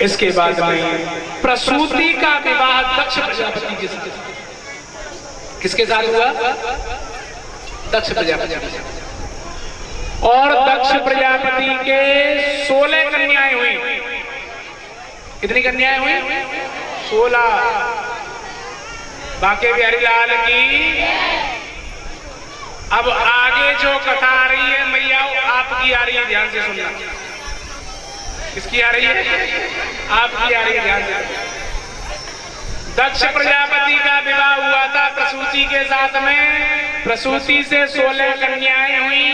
इसके बाद में प्रसूति का विवाह दक्ष प्रजापति के साथ। किसके साथ हुआ? दक्ष प्रजापति के साथ। और दक्ष प्रजापति के 16 कन्याएं हुई। कितनी कन्याएं हुई? 16। बांके बिहारी लाल की। अब आगे जो कथा आ रही है मैया आपकी आ रही है, ध्यान से सुनना। किसकी आ रही है? आपकी आ रही है, ध्यान से। दक्ष प्रजापति का विवाह हुआ था प्रसूति के साथ में। प्रसूति से 16 कन्याएं हुई।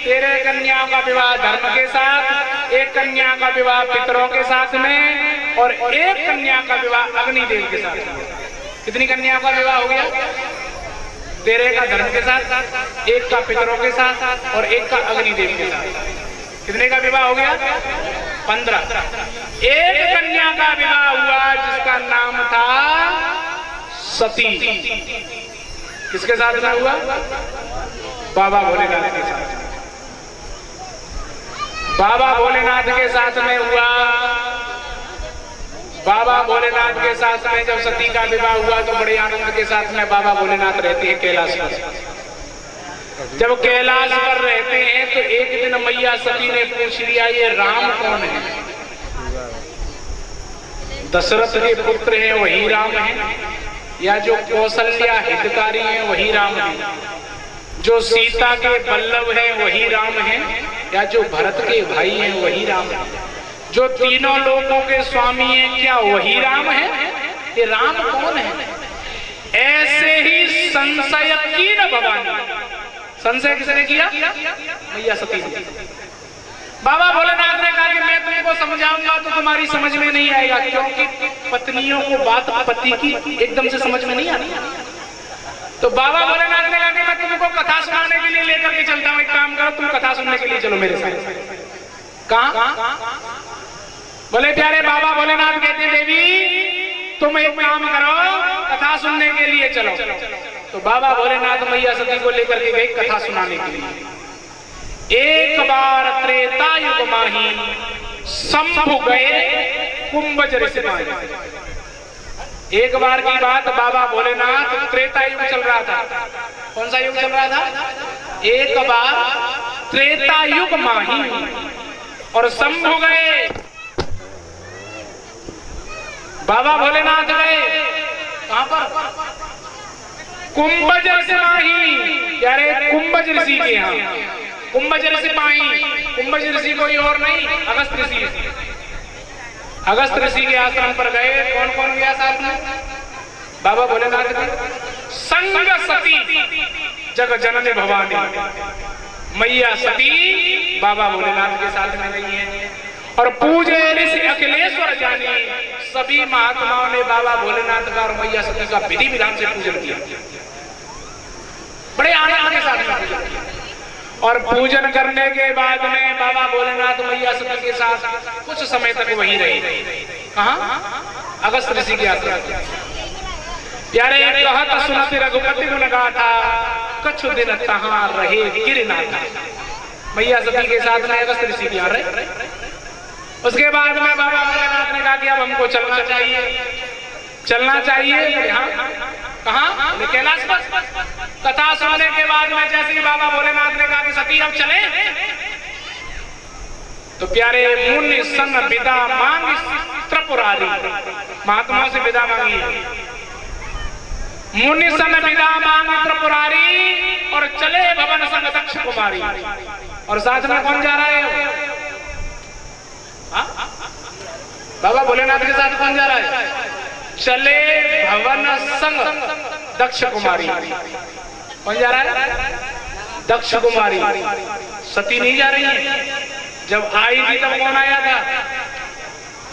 13 कन्याओं का विवाह धर्म के साथ, 1 कन्या का विवाह पितरों के साथ में, और 1 कन्या का विवाह अग्निदेव के साथ। कितनी कन्याओं का विवाह हो गया? 13 का धर्म के साथ, 1 का पितरों के साथ, और 1 का अग्निदेव के साथ। कितने का विवाह हो गया? 15। 1 कन्या का विवाह हुआ जिसका नाम था सती। किसके साथ में हुआ? बाबा भोलेनाथ के साथ। बाबा भोलेनाथ के साथ में हुआ। बाबा भोलेनाथ के साथ में जब सती का विवाह हुआ तो बड़े आनंद के साथ में बाबा भोलेनाथ रहते हैं कैलाश पर। जब कैलाश पर रहते हैं तो एक दिन मैया सती ने पूछ लिया, ये राम कौन है? दशरथ के पुत्र हैं वही राम है, या जो कौशल्या हितकारी हैं वही राम है, जो सीता के बल्लभ हैं वही राम है, या जो भरत के भाई हैं वही राम है, जो तीनों लोगों के स्वामी हैं क्या वही राम है? ये राम कौन है? ऐसे ही संशय की न भवानी। संशय किसने किया? मैया सती ने। बाबा भोलेनाथ ने कहा कि मैं तुमको समझाऊंगा तो तुम्हारी समझ में नहीं आएगा, क्योंकि पत्नियों को बात पति की एकदम से समझ में नहीं आती। तो बाबा भोलेनाथ ने कहा कि मैं तुमको कथा सुनाने के लिए लेकर के चलता हूँ। एक काम करो, तुम कथा सुनने के लिए चलो मेरे साथ। कहाँ? बोले प्यारे बाबा भोलेनाथ कहते देवी तुम एक काम करो, कथा सुनने के लिए चलो। तो बाबा भोलेनाथ मैया सती को लेकर के गए कथा सुनाने के लिए। एक बार त्रेता युग माही शंभु गए कुंभज ऋषि माही। एक बार की बात, बाबा भोलेनाथ त्रेता युग चल रहा था। कौन सा युग चल रहा था? एक बार त्रेता युग माही और शंभु गए। बाबा भोलेनाथ गए कहां पर? कुंभज ऋषि माही, यारे कुंभज ऋषि के यहाँ। कुंभज ऋषि माही, कुंभज ऋषि कोई और नहीं, अगस्त ऋषि। अगस्त ऋषि के आश्रम पर गए। कौन कौन गया साथ में? बाबा भोलेनाथ के संग सती जग जननी भवानी। मैया सती बाबा भोलेनाथ के साथ में नहीं है। और पूजे ऋषि अखिलेश्वर जानी। सभी महात्माओं ने बाबा भोलेनाथ का और मैया सती का विधि विधान से पूजन किया, बड़े आनंद के साथ में पूजन किया। और पूजन करने के बाद में बाबा भोलेनाथ मैया सती के साथ कुछ समय तक वहीं रहे। कहाँ? अगस्त ऋषि के आश्रम। प्यारे कहत सुनत रघुपति गुण गाथा, कछु दिन तहां रहे गिरनाथा। मैया सती के साथ में अगस्त ऋषि के यहाँ रहे। उसके बाद में बाबा भोलेनाथ ने कहा कि अब हमको चलना चाहिए। चलना चाहिए कहाँ? कैलाश पर। कथा सुनने के बाद में जैसे ही बाबा भोलेनाथ ने कहा कि सती अब चले, तो प्यारे मुनि संग विदा मांगी त्रिपुरारी। महात्माओं से विदा मांगी। मुनि संग विदा मांगी त्रिपुरारी और चले भवन संग दक्ष कुमारी। और साथ में कौन जा रहा है? बाबा भोलेनाथ के साथ कौन जा रहा है? चले भवन संग दक्ष कुमारी। कौन जा रहा है? दक्ष कुमारी। सती नहीं जा रही है। जब आई थी तब कौन आया था?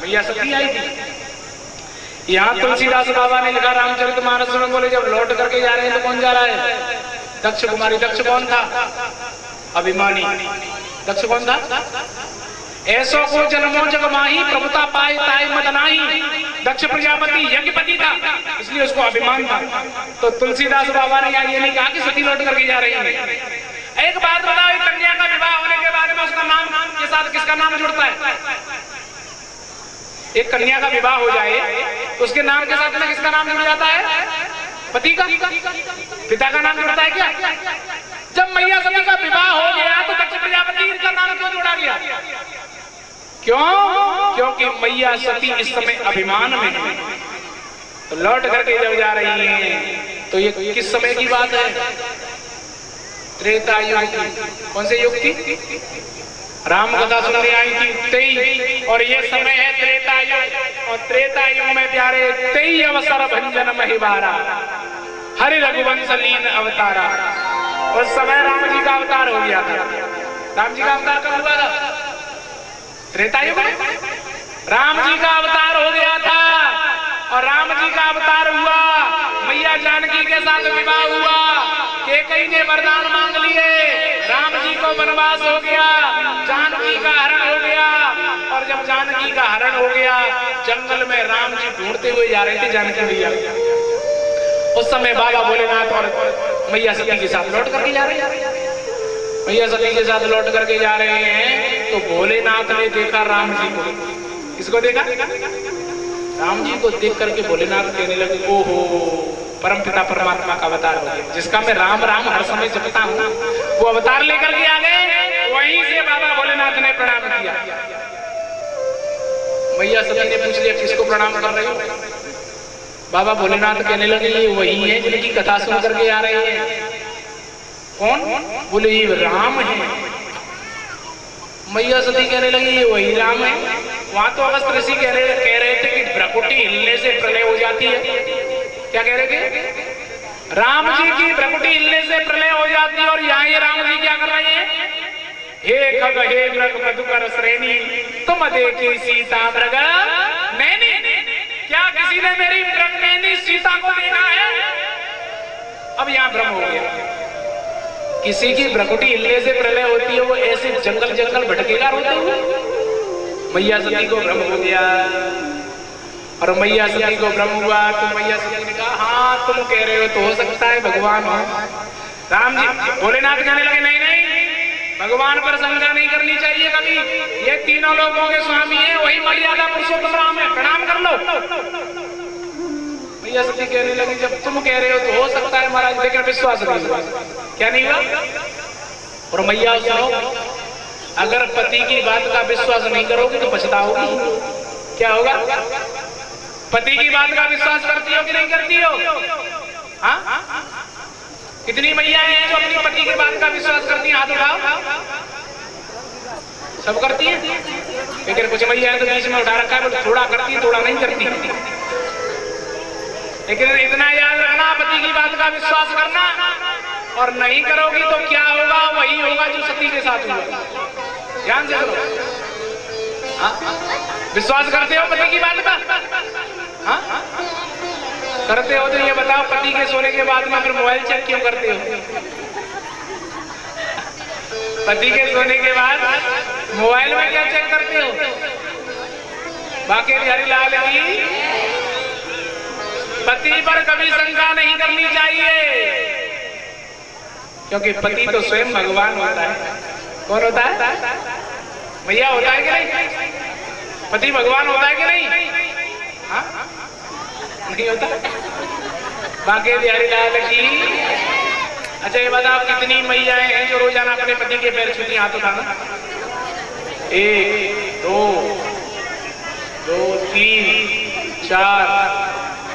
मैया सती आई थी। यहाँ तुलसीदास बाबा ने लिखा रामचरितमानस में, बोले जब लौट करके जा रहे हैं तो कौन जा रहा है? दक्ष कुमारी। दक्ष कौन था? अभिमानी। दक्ष कौन था? ऐसो को जन्मों जग माही, प्रभुता पाए ताई मदनाही। दक्ष प्रजापति यज्ञपति था, इसलिए उसको अभिमान था। तो तुलसीदास बाबा ने यहाँ ये नहीं कहा कि सती लौट करके जा रही है। एक बात बताओ, कन्या कन्या का विवाह होने के बाद में उसका नाम के साथ किसका नाम जुड़ता है? एक कन्या का विवाह हो जाए तो उसके नाम के साथ में किसका नाम जुड़ जाता है? पति का, पिता का नाम जुड़ता है क्या? जब मैया सती का विवाह हो गया तो दक्ष प्रजापति का नाम क्यों जोड़ा गया? क्यों? क्योंकि मैया सती इस समय अभिमान में है, तो लौट करके जब जा रही है तो ये किस समय की बात है? त्रेता युग की। कौन से युग की? राम कथा सुनने आई थी 23, और ये समय है त्रेता युग। और त्रेता युग में प्यारे 23 अवसर भंजन महिवारा, हरि रघुवंश लीन अवतारा। उस समय राम जी का अवतार हो गया था। राम जी का अवतार कब हुआ था? त्रेता युग में राम जी का अवतार हो गया था। और राम जी का अवतार हुआ, मैया जानकी के साथ विवाह हुआ, कैकेयी ने वरदान मांग लिए, राम जी को वनवास हो गया, जानकी का हरण हो गया। और जब जानकी का हरण हो गया, जंगल में राम जी ढूंढते हुए जा रहे थे जानकी मैया। उस समय बाबा भोलेनाथ और मैया सती के साथ लौट करके जा रहे हैं। मैया सती के साथ लौट करके जा रहे हैं तो भोलेनाथ ने देखा राम जी को। किसको देखा? राम जी को देख करके भोलेनाथ कहने लगे, ओहो, परमपिता परमात्मा का अवतार हो गया, जिसका मैं राम राम हर समय जपता हूँ, वो अवतार लेकर के आ गए। वहीं से बाबा भोलेनाथ ने प्रणाम किया। मैया सती ने पूछ लिया, किसको प्रणाम कर रहे हो? बाबा भोलेनाथ कहने लगे, ये वही है जिनकी कथा सुन करके आ रहे हैं। कौन? बोले ये राम है। मैया सती कहने लगी, ये वही राम है। वहां तो अगस्त ऋषि कह रहे थे कि भ्रकुटी हिलने से प्रलय हो जाती है। क्या कह रहे थे? राम जी की भ्रकुटी हिलने से प्रलय हो जाती है। और यहाँ ये राम जी क्या कर रहे हैं? हे खग हे मृग मधुकर श्रेणी, तुम देखी सीता मृग नैनी। क्या किसी ने मेरी मृग नैनी सीता को देखा है? अब यहाँ भ्रम हो गया। किसी की भ्रकुटी हिलने से प्रलय होती है, वो ऐसे जंगल जंगल भटकेगा रोते हुए। मैया सती को भ्रम हो गया। और मैया सती को भ्रम हुआ तो मैया सती ने कहा, हाँ तुम कह रहे हो तो हो सकता है भगवान हो। राम जी भोलेनाथ कहने लगे, नहीं नहीं, भगवान पर शंका नहीं करनी चाहिए कभी। ये तीनों लोगों के स्वामी है, वही मर्यादा पुरुषोत्तम राम है, प्रणाम कर लो। मैया सती कहने लगी, जब तुम कह रहे हो तो हो सकता है महाराज, लेकिन विश्वास नहीं हुआ। क्या नहीं हुआ? और मैया सुनो, अगर पति की बात का विश्वास नहीं करोगे तो पछताओगी। क्या होगा? पति की बात का विश्वास करती हो कि नहीं करती हो? हाँ? कितनी मैयाएं हैं जो अपनी पति की बात का विश्वास करती हैं? हाथ उठाओ। सब करती हैं, लेकिन कुछ मैयाएं तो बीच में उठा रखा है, थोड़ा करती है थोड़ा नहीं करती। लेकिन इतना याद रखना, पति की बात का विश्वास करना, और नहीं करोगी तो क्या होगा? वही होगा जो सती के साथ हुआ। ध्यान से सुनो। विश्वास करते हो पति की बात का? हाँ? करते हो तो ये बताओ, पति के सोने के बाद में फिर मोबाइल चेक क्यों करते हो? पति के सोने के बाद मोबाइल में क्या चेक करते हो? बाकी बिहारी लाल की पति पर कभी शंका नहीं करनी चाहिए, क्योंकि पति तो स्वयं भगवान होता है। कौन होता है? भैया होता है कि नहीं? पति भगवान होता है कि नहीं? हाँ? नहीं होता? बाकी बिहारी लाल की। अच्छा ये बताओ, कितनी मैयाएं हैं जो रोजाना अपने पति के पैर छूती? हाथ उठाना। 1 2 3 4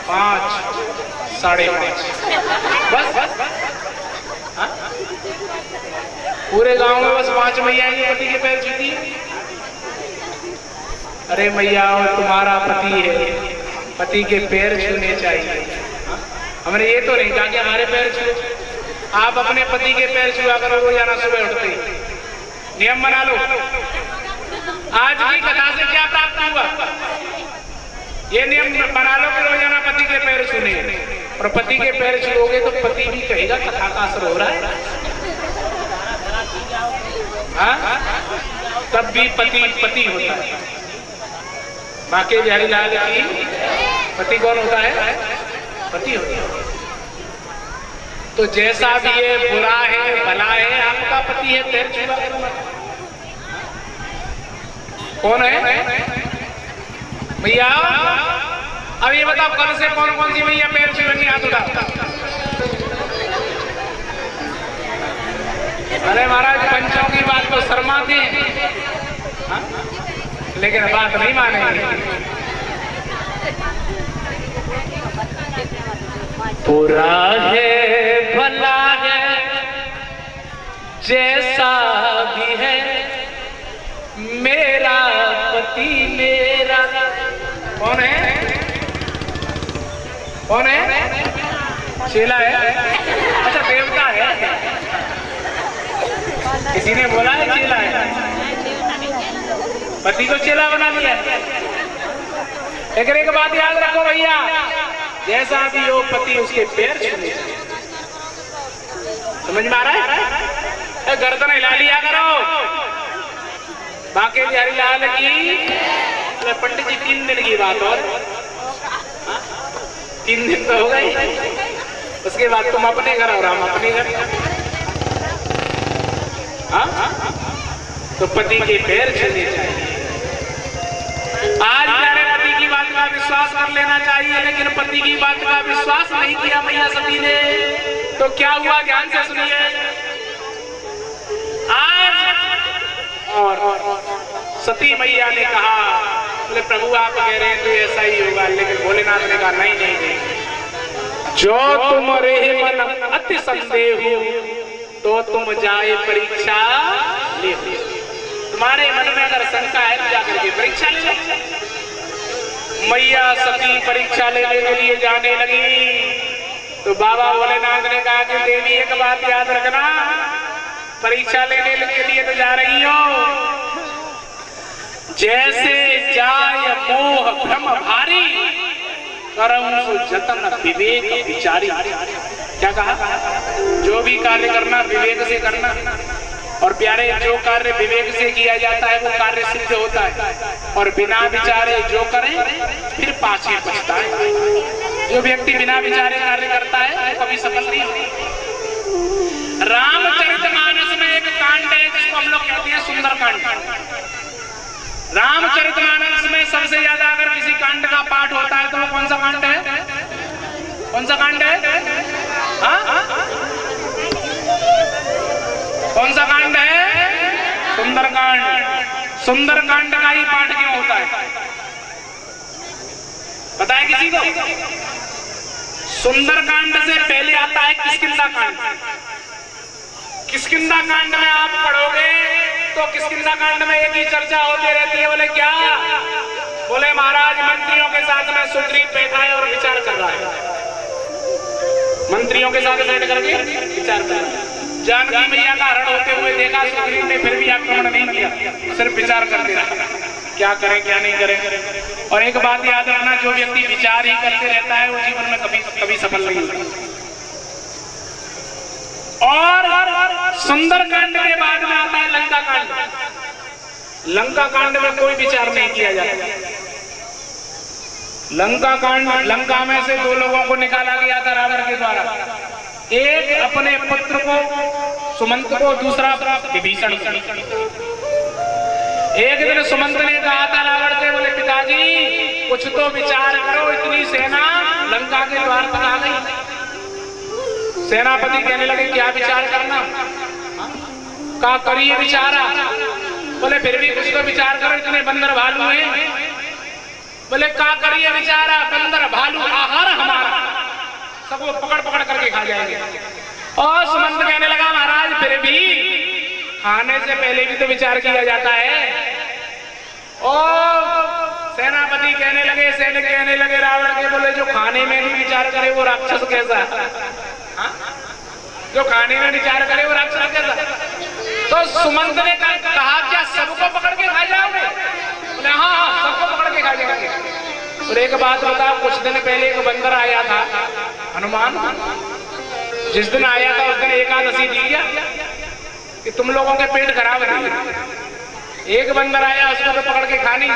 5 5.5 बस। हाँ? पूरे गांव में बस 5 मैयाएं पति के पैर छूती है। अरे मैया, तुम्हारा पति है, पति के पैर छूने चाहिए। हमने ये तो नहीं कहा कि हमारे पैर छू। आप अपने पति के पैर छुआ करो रोजाना सुबह उठते ही। नियम बना लो। आज की कथा से क्या प्राप्त हुआ? ये नियम बना लो कि रोजाना पति के पैर छूने। और पति के पैर छूओगे तो पति भी कहेगा कथा का असर हो रहा है। हाँ? तब भी पति पति होता है। बाकी बिहारी लाल की पति कौन होता है? पति होता है। तो जैसा भी है, बुरा है भला है, आपका पति है, पैर छुआ करो। कौन है भैया? अब ये बताओ, कल से कौन कौन सी भैया पैर छुएंगी? हाथ उठाओ। अरे महाराज, पंचों की बात तो शर्माते हैं, लेकिन बात नहीं मानेंगे। बुरा है भला है जैसा भी है, मेरा पति मेरा। कौन है? कौन है? चेला है? अच्छा, देवता है। किसी ने बोला है चेला है? पति को चेला बना दिया। लेकिन एक बात याद रखो भैया, जैसा भी हो पति उसके पैर छूने। समझ में आ रहा है? गर्दन हिला लिया करो। बाकी बिहारी लाल की पंडित जी 3 दिन की बात, और 3 दिन तो हो गई, उसके बाद तुम अपने घर और हम अपने घर। तो पति के पैर छूने चाहिए। आज प्यारे पति की बात का विश्वास कर लेना चाहिए, लेकिन पति की बात का विश्वास नहीं किया मैया सती ने, तो क्या हुआ? ध्यान से सुनिए। आज और सती मैया ने कहा, बोले प्रभु आप कह रहे हैं तो ऐसा ही होगा, लेकिन भोलेनाथ ने कहा नहीं नहीं नहीं, जो तुम्हारे मन अति संदेह तो तुम जाए परीक्षा ले। तुम्हारे मन में अगर शंका है तो जाकर के परीक्षा ले लो। मैया सती परीक्षा लेने के लिए जाने लगी, तो बाबा भोलेनाथ ने कहा कि देवी एक बात याद रखना, परीक्षा लेने के लिए तो जा रही हो, जैसे जाय मोह भ्रम भारी, करम जतन विवेक विचारी। क्या कहा? जो भी कार्य करना विवेक से करना, और प्यारे जो कार्य विवेक से किया जाता है वो कार्य सिद्ध होता है, और बिना विचारे जो करें फिर पाछे पछता है। जो व्यक्ति बिना विचारे कार्य करता है वो कभी सफल नहीं होता। रामचरितमानस में एक कांड है जिसको हम लोग कहते हैं सुंदरकांड। रामचरितमानस में सबसे ज्यादा अगर किसी कांड का पाठ होता है तो वो कौन सा कांड है? कौन सा कांड है? कौन सा कांड है? सुंदरकांड। सुंदरकांड का ही पाठ क्यों होता है पता है किसी को? सुंदरकांड से पहले आता है किष्किंधा कांड। किष्किंधा कांड में आप पढ़ोगे तो किष्किंधा कांड में एक ही चर्चा होती रहती है। बोले क्या? बोले महाराज मंत्रियों के साथ में सुग्रीव बैठा है और विचार कर रहा है। मंत्रियों के साथ बैठ करके विचार कर रहा है। जानकी मैया का हरण होते हुए देखा सुग्रीव ने, फिर भी आक्रमण नहीं किया, सिर्फ विचार करते रहा क्या करें क्या नहीं करें। और एक बात याद रखना, जो व्यक्ति विचार ही करते रहता है वो जीवन में कभी सफल नहीं होता। और सुंदरकांड के बाद में आता है लंका कांड। लंका कांड में कोई विचार नहीं किया जाता। लंका कांड, लंका में से 2 लोगों को निकाला गया था रावण के द्वारा। एक अपने पुत्र को सुमंत को, दूसरा विभीषण। एक दिन सुमंत ने कहा था रावण से, बोले पिताजी कुछ तो विचार करो, इतनी सेना लंका के द्वार पर आ गई। सेनापति कहने लगे क्या विचार करना? का करिए विचारा। बोले फिर भी कुछ तो विचार करो, इतने बंदर भालू हैं। बोले का करिए विचारा? बंदर भालू आहार हमारा, सबको पकड़ पकड़ करके खा जाएंगे। और सुमंत कहने लगा महाराज फिर भी खाने से पहले भी तो विचार किया जाता है। और सेनापति कहने लगे, सैनिक कहने लगे रावण के, बोले जो खाने में भी विचार करे वो राक्षस कैसा? जो खाने में विचार करे वो राक्षस कैसा? तो सुमंत ने कहा क्या सबको पकड़ के खा जाओगे? बोले हाँ सबको पकड़ के खा जाएंगे। और एक बात बताओ, कुछ दिन पहले एक बंदर आया था हनुमान, जिस दिन आया था उस दिन एकादशी दी क्या कि तुम लोगों के पेट खराब है। एक बंदर आया उसको तो पकड़ के खानी।